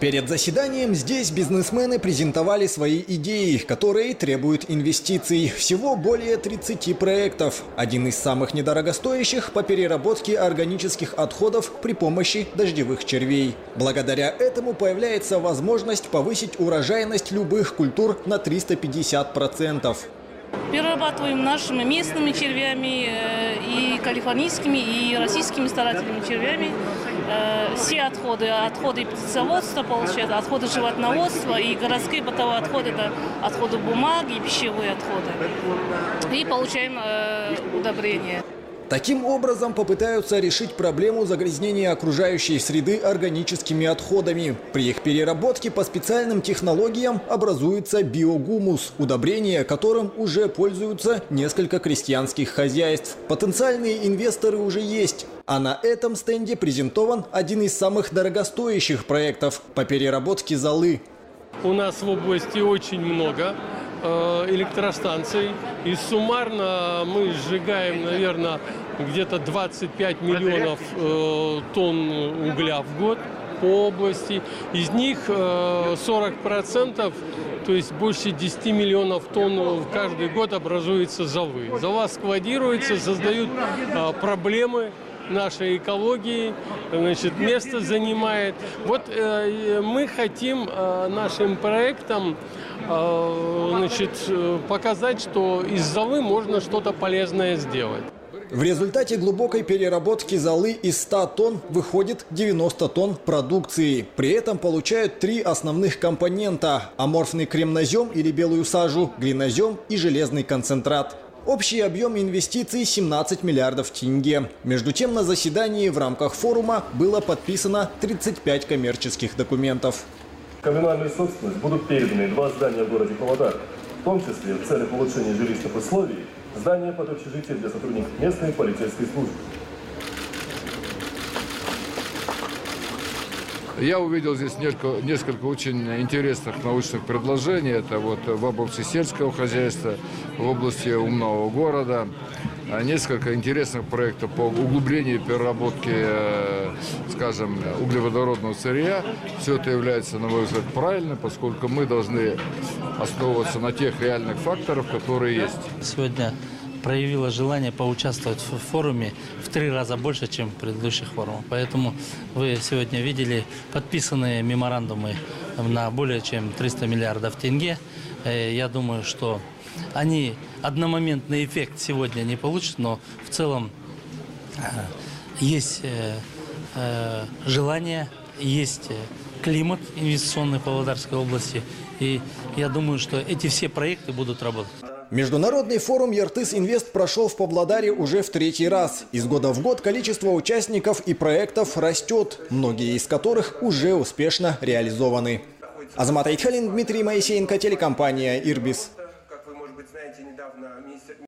Перед заседанием здесь бизнесмены презентовали свои идеи, которые требуют инвестиций. Всего более 30 проектов. Один из самых недорогостоящих по переработке органических отходов при помощи дождевых червей. Благодаря этому появляется возможность повысить урожайность любых культур на 350%. Перерабатываем нашими местными червями, и калифорнийскими, и российскими старательными червями. Все отходы птицеводства, получается, отходы животноводства и городские бытовые отходы, это отходы бумаги и пищевые отходы. И получаем удобрения. Таким образом попытаются решить проблему загрязнения окружающей среды органическими отходами. При их переработке по специальным технологиям образуется биогумус, удобрение которым уже пользуются несколько крестьянских хозяйств. Потенциальные инвесторы уже есть. А на этом стенде презентован один из самых дорогостоящих проектов по переработке золы. У нас в области очень много электростанций, и суммарно мы сжигаем, наверное, где-то 25 миллионов тонн угля в год по области. Из них 40%, то есть больше 10 миллионов тонн каждый год образуется золы. Зола складируется, создают проблемы нашей экологии, значит, место занимает. Вот мы хотим нашим проектом показать, что из золы можно что-то полезное сделать. В результате глубокой переработки золы из 100 тонн выходит 90 тонн продукции. При этом получают 3 основных компонента – аморфный кремнозем или белую сажу, глинозем и железный концентрат. Общий объем инвестиций – 17 миллиардов тенге. Между тем, на заседании в рамках форума было подписано 35 коммерческих документов. В коммунальную собственность будут переданы 2 здания в городе Павлодар, в том числе в целях улучшения жилищных условий, здание под общежитие для сотрудников местной полицейской службы. Я увидел здесь несколько очень интересных научных предложений. Это вот в области сельского хозяйства, в области умного города. Несколько интересных проектов по углублению переработки, скажем, углеводородного сырья. Все это является, на мой взгляд, правильно, поскольку мы должны основываться на тех реальных факторах, которые есть. Сегодня проявила желание поучаствовать в форуме в 3 раза больше, чем в предыдущих форумах. Поэтому вы сегодня видели подписанные меморандумы на более чем 300 миллиардов тенге. Я думаю, что они одномоментный эффект сегодня не получат, но в целом есть желание, есть климат инвестиционный в Павлодарской области. И я думаю, что эти все проекты будут работать. Международный форум «Яртыс Инвест» прошел в Павлодаре уже в 3-й раз. Из года в год количество участников и проектов растет, многие из которых уже успешно реализованы. Азамат Айтхалин, Дмитрий Моисеенко, телекомпания «Ирбис». Как вы, может быть, знаете, недавно